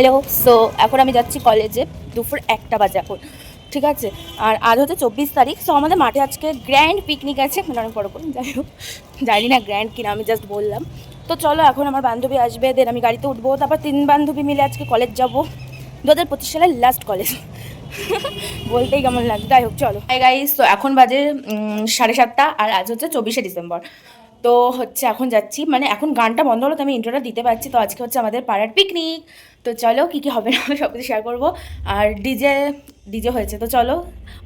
Hello. So এখন আমি যাচ্ছি কলেজে, দুপুর 1টা বাজে এখন, ঠিক আছে। আর আজ হচ্ছে 24 তারিখ। সো আমাদের মাঠে আজকে গ্র্যান্ড পিকনিক আছে, মানে অনেক বড় করে, যাই হোক জানি না গ্র্যান্ড কিনা, আমি জাস্ট বললাম। তো চলো, এখন আমার বান্ধবী আসবে, দেন আমি গাড়িতে উঠবো, তারপর 3 বান্ধবী মিলে আজকে কলেজ যাবো। 2025 সালের লাস্ট কলেজ বলতেই কেমন লাগে, যাই হোক চলো। হাই গাইস, তো এখন বাজে 7:30 আর আজ হচ্ছে 24শে ডিসেম্বর। তো হচ্ছে এখন যাচ্ছি, মানে এখন গানটা বন্ধ হলো তো আমি ইন্ট্রোটা দিতে পারছি। তো আজকে হচ্ছে আমাদের পাড়ার পিকনিক। তো চলো কী কী হবে না সব কিছু শেয়ার করবো। আর ডিজে ডিজে হয়েছে, তো চলো।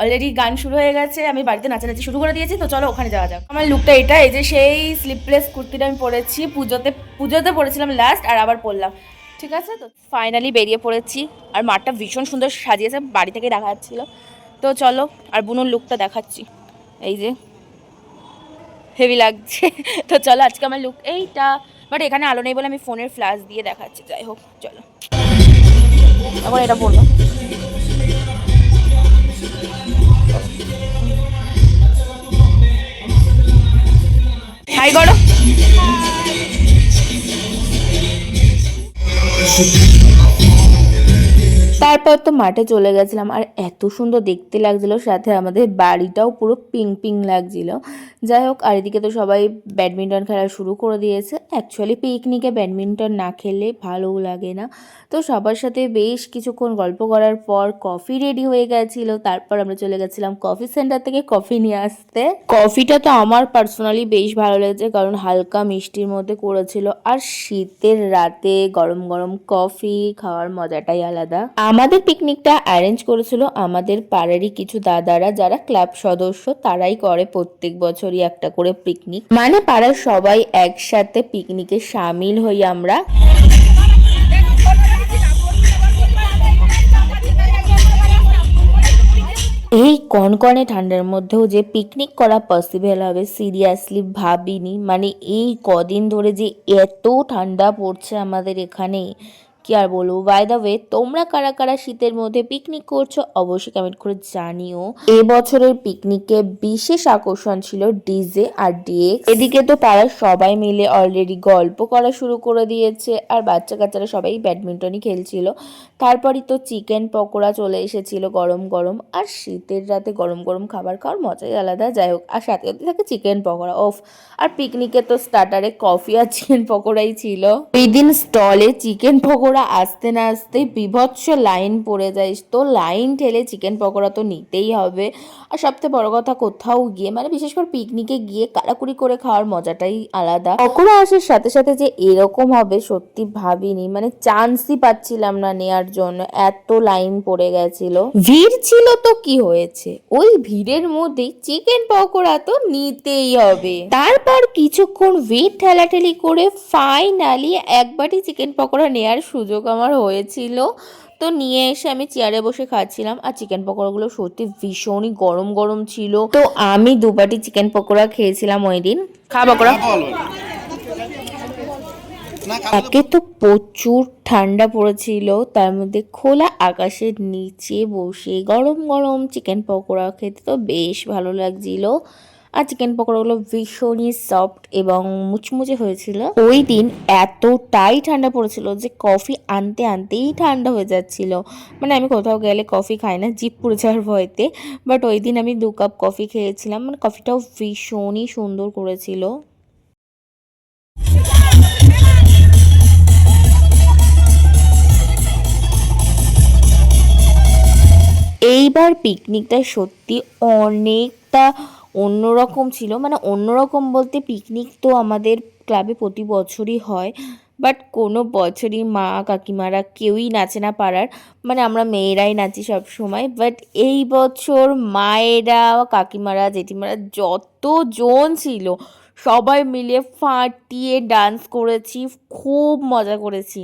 অলরেডি গান শুরু হয়ে গেছে, আমি বাড়িতে নাচানাচি শুরু করে দিয়েছি। তো চলো ওখানে যাওয়া যাক। আমার লুকটা এটা, এই যে সেই স্লিপলেস কুর্তিটা আমি পরেছি, পুজোতে পরেছিলাম লাস্ট, আর আবার পরলাম, ঠিক আছে। তো ফাইনালি বেরিয়ে পড়েছি। আর মাঠটা ভীষণ সুন্দর সাজিয়েছে, বাড়ি থেকে দেখা যাচ্ছিলো। তো চলো, আর বুনুর লুকটা দেখাচ্ছি, এই যে হেভি লাগছে। তো চলো, আজকে আমার লুক এইটা, বাট এখানে আলো নেই বলে আমি ফোনের ফ্ল্যাশ দিয়ে দেখাচ্ছি। যাই হোক চলো, এখন এটা বলবো। হাই করো। তারপর তো মাঠে চলে গেছিলাম, আর এত সুন্দর দেখতে লাগছিলো, সাথে আমাদের বাড়িটাও পুরো পিঙ্ক পিঙ্ক লাগছিল। যাই হোক, আর এদিকে তো সবাই ব্যাডমিন্টন খেলা শুরু করে দিয়েছে। অ্যাকচুয়ালি পিকনিকে ব্যাডমিন্টন না খেললে ভালোও লাগে না। তো সবার সাথে বেশ কিছুক্ষণ গল্প করার পর কফি রেডি হয়ে গেছিলো। তারপর আমরা চলে গেছিলাম কফি সেন্টার থেকে কফি নিয়ে আসতে। কফিটা তো আমার পার্সোনালি বেশ ভালো লেগেছে, কারণ হালকা মিষ্টির মধ্যে করেছিল। আর শীতের রাতে গরম গরম কফি খাওয়ার মজাটাই আলাদা। আমাদের পিকনিকটা অ্যারেঞ্জ করেছিল আমাদের পাড়ারই কিছু দাদারা, যারা ক্লাব সদস্য। তারাই করে প্রত্যেক বছরই একটা করে পিকনিক, মানে পাড়ার সবাই একসাথে পিকনিকে সামিল হই আমরা। এই কনকনে ঠান্ডার মধ্যেও যে পিকনিক করা পসিবল হবে সিরিয়াসলি ভাবিনি। মানে এই কদিন ধরে যে এত ঠান্ডা পড়ছে আমাদের এখানে, কি আর বলবো। বাই দ্য ওয়ে, তোমরা কারা কারা শীতের মধ্যে পিকনিক করছো অবশ্যই কমেন্ট করে জানিও। এবছরের পিকনিকে বিশেষ আকর্ষণ ছিল ডিজে আর ডিএক্স। এদিকে তো তারা সবাই মিলে অলরেডি গল্প করা শুরু করে দিয়েছে, আর বাচ্চা কাচ্চারা সবাই ব্যাডমিন্টনই খেলছিল। তারপরই তো চিকেন পকোড়া চলে এসেছিল গরম গরম, আর শীতের রাতে গরম গরম খাবার খাওয়ার মজাই আলাদা। যাই হোক, আর সাথে সাথে থাকে চিকেন পকোড়া। ওফ, আর পিকনিকে তো স্টার্টারে কফি আর চিকেন পকোড়াই ছিল। এই দিন স্টলে চিকেন পকোড়া আসতে না আসতেই বিভৎস লাইন পড়ে যায়। তো লাইন ঠেলে চিকেন পকোড়া তো নিতেই হবে। আর সবথেকে বড় কথা, কোথাও গিয়ে, মানে বিশেষ করে পিকনিকে গিয়ে কাড়াকুড়ি করে খাওয়ার মজাটাই আলাদা। পকোড়া আসার সাথে সাথে যে এরকম হবে সত্যি ভাবিনি, মানে চান্সই পাচ্ছিলাম না নেয়ার জন্য, এত লাইন পড়ে গেছিল। ভিড় ছিল তো কি হয়েছে, ওই ভিড়ের মধ্যে চিকেন পকোড়া তো নিতেই হবে। তারপর কিছুক্ষণ ওয়েট ঠেলাঠেলি করে ফাইনালি এক বাটি চিকেন পকোড়া নেয়ার সুযোগ আমার হয়েছিল। তো নিয়ে এসে আমি চেয়ারে বসে খাচ্ছিলাম, আর চিকেন পকোড়াগুলো সত্যি ভীষণই গরম গরম ছিল। তো আমি 2 বাটি চিকেন পকোড়া খেয়েছিলাম ওই দিন। খাওয়া পকোড়া একে তো প্রচুর ঠান্ডা পড়েছিল, তার মধ্যে খোলা আকাশের নিচে বসে গরম গরম চিকেন পকোড়া খেতে তো বেশ ভালো লাগছিল। আর চিকেন পকোড়াগুলো ভীষণই সফট এবং মুচমুচে হয়েছিল। ওই দিন এতটাই ঠান্ডা পড়েছিল যে কফি আনতে আনতেই ঠান্ডা হয়ে যাচ্ছিল। মানে আমি কোথাও গেলে কফি খাই না জিভ পুড়ে যাওয়ার ভয়তে, বাট ওই দিন আমি 2 কাপ কফি খেয়েছিলাম। মানে কফিটাও ভীষণই সুন্দর করেছিল। এইবার পিকনিকটা সত্যি অনেকটা অন্যরকম ছিল। মানে অন্যরকম বলতে, পিকনিক তো আমাদের ক্লাবে প্রতি বছরই হয়, বাট কোনো বছরই মা কাকিমারা কেউই নাচে না পাড়ার। মানে আমরা মেয়েরাই নাচি সব সময়, বাট এই বছর মায়েরা, কাকিমারা, জেঠিমারা যতজন ছিল সবাই মিলে ফাটিয়ে ডান্স করেছি, খুব মজা করেছি।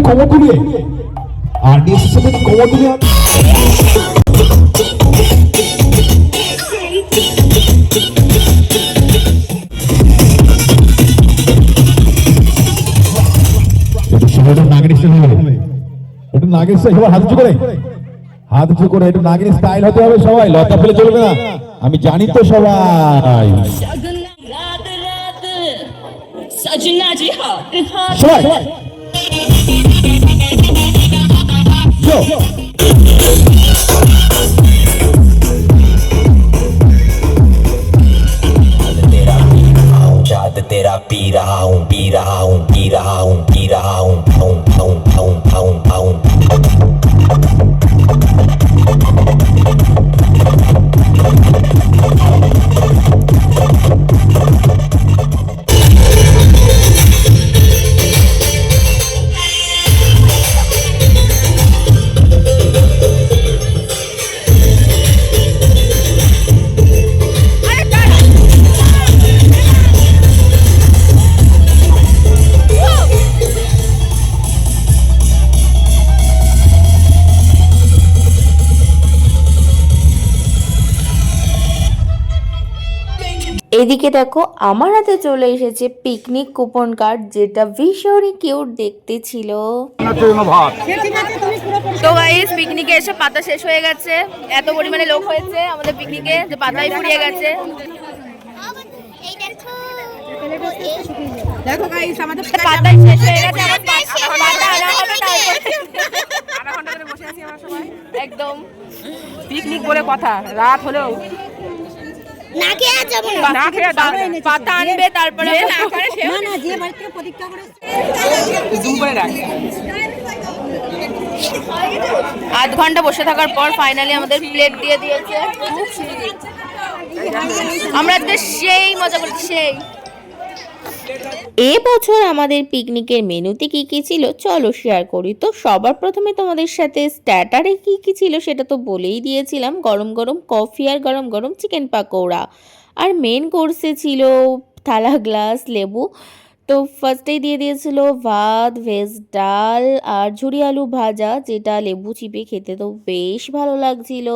কোমর দুলিয়ে আর ডিএসসির সাথে কোমর দুলিয়ে ওটা নাগিনী স্টাইল হবে, ওটা নাগিনী স্টাইল। সবাই হাত উঁচু করে একটু নাগিনী স্টাইল হতে হবে। সবাই লতা ফেলে চলবে না, আমি জানি তো সবাই। সবাই तेरा पी रहा हूँ पी रहा हूँ पी रहा हूँ पी रहा हूँ आऊं आऊं आऊं आऊं आऊं। এদিকে দেখো আমার হাতে চলে এসেছে পিকনিক কুপন কার্ড, যেটা ভীষণই কিউট দেখতে ছিল। তো গাইস পিকনিকে এসে পাতা শেষ হয়ে গেছে, এত পরিমাণে লোক হয়েছে আমাদের পিকনিকে যে পাতাই ফুরিয়ে গেছে। দেখো গাইস আমাদের পাতাই শেষ হয়ে গেছে, আমার পাতা আনা হবে আধা ঘন্টা ধরে বসে আছি আমরা সবাই। একদম পিকনিক বলে কথা, রাত হলেও না খেয়ে যাবো না খেয়ে পাতা আনবে তারপরে না করে সে না যে বাড়ি থেকে প্রতীক্ষা করে জুম করে রাখ। আধ ঘন্টা বসে থাকার পর ফাইনালি আমাদের প্লেট দিয়ে দিয়েছে। আমরা আজকে সেই মজা করছি সেই। এবছর আমাদের পিকনিকের মেনুতে কি কি ছিল চলো শেয়ার করি। তো সবার প্রথমে তোমাদের সাথে স্টার্টারে কি কি ছিল সেটা তো বলেই দিয়েছিলাম, গরম গরম কফি আর গরম গরম চিকেন পাকোড়া। আর মেন কোর্সে ছিল থালা গ্লাস লেবু। তো ফার্স্টেই দিয়ে দিয়েছিল ভাত, ভেজ ডাল আর ঝুরি আলু ভাজা, যেটা লেবু চিপে খেতে তো বেশ ভালো লাগছিল।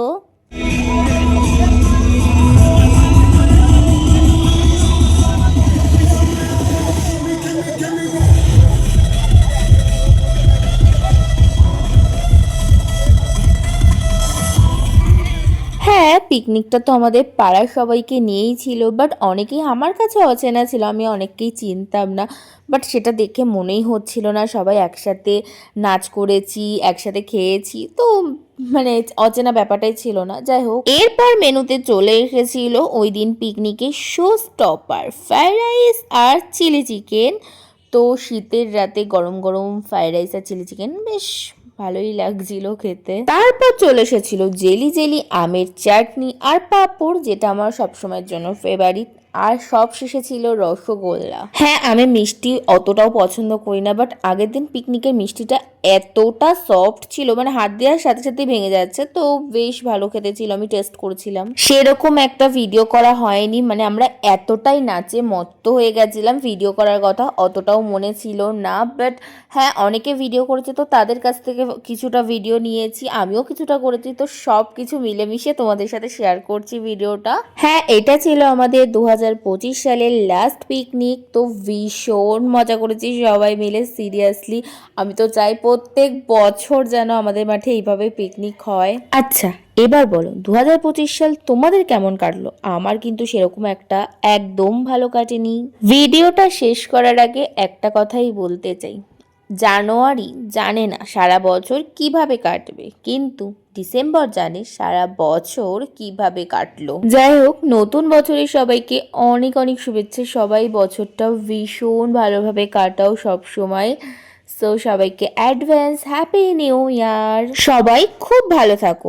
হ্যাঁ পিকনিকটা তো আমাদের পাড়ার সবাইকে নিয়েই ছিল, বাট অনেকেই আমার কাছে অচেনা ছিল, আমি অনেককেই চিনতাম না। বাট সেটা দেখে মনেই হচ্ছিল না সবাই একসাথে নাচ করেছি, একসাথে খেয়েছি, তো মানে অচেনা ব্যাপারটাই ছিল না। যাই হোক, এরপর মেনুতে চলে এসেছিল ওই দিন পিকনিকে শো স্টপার ফ্রাইড রাইস আর চিলি চিকেন। তো শীতের রাতে গরম গরম ফ্রাইড রাইস আর চিলি চিকেন বেশ ভালোই লাগছিল খেতে। তারপর চলে এসেছিল জেলি জেলি আমের চাটনি আর পাঁপড়, যেটা আমার সবসময়ের জন্য ফেভারিট। আর সব শেষে ছিল রসগোল্লা। হ্যাঁ আমি মিষ্টি অতটাও পছন্দ করি না, বাট আগের দিন পিকনিকের মিষ্টিটা এতটা সফট ছিল, মানে হাত দেওয়ার সাথে সাথে ভেঙে যাচ্ছে, তো বেশ ভালো খেতে ছিল। আমি টেস্ট করেছিলাম, সেরকম একটা ভিডিও করা হয়নি, মানে আমরা এতটাই নাচে মত্ত হয়ে গেছিলাম, ভিডিও করার কথা অতটাও মনে ছিল না। বাট হ্যাঁ অনেকে ভিডিও করেছে, তো তাদের কাছ থেকে কিছুটা ভিডিও নিয়েছি, আমিও কিছুটা করেছি, তো সব কিছু মিলেমিশে তোমাদের সাথে শেয়ার করছি ভিডিওটা। হ্যাঁ এটা ছিল আমাদের 2025 সালের লাস্ট পিকনিক। তো ভীষণ মজা করেছি সবাই মিলে, সিরিয়াসলি আমি তো চাই প্রত্যেক বছর যেন আমাদের মাঠে এইভাবে পিকনিক হয়। আচ্ছা এবার বলো 2025 সাল তোমাদের কেমন কাটলো? আমার কিন্তু সেরকম একটা একদম ভালো কাটেনি। ভিডিওটা শেষ করার আগে একটা কথাই বলতে চাই, জানুয়ারি জানে না সারা বছর কিভাবে কাটবে, কিন্তু ডিসেম্বর জানে সারা বছর কিভাবে কাটলো। যাই হোক, নতুন বছরে সবাইকে অনেক অনেক শুভেচ্ছা। সবাই বছরটা ভীষণ ভালোভাবে কাটাও সব সময়। সো সবাইকে অ্যাডভান্স হ্যাপি নিউ ইয়ার। সবাই খুব ভালো থাকো।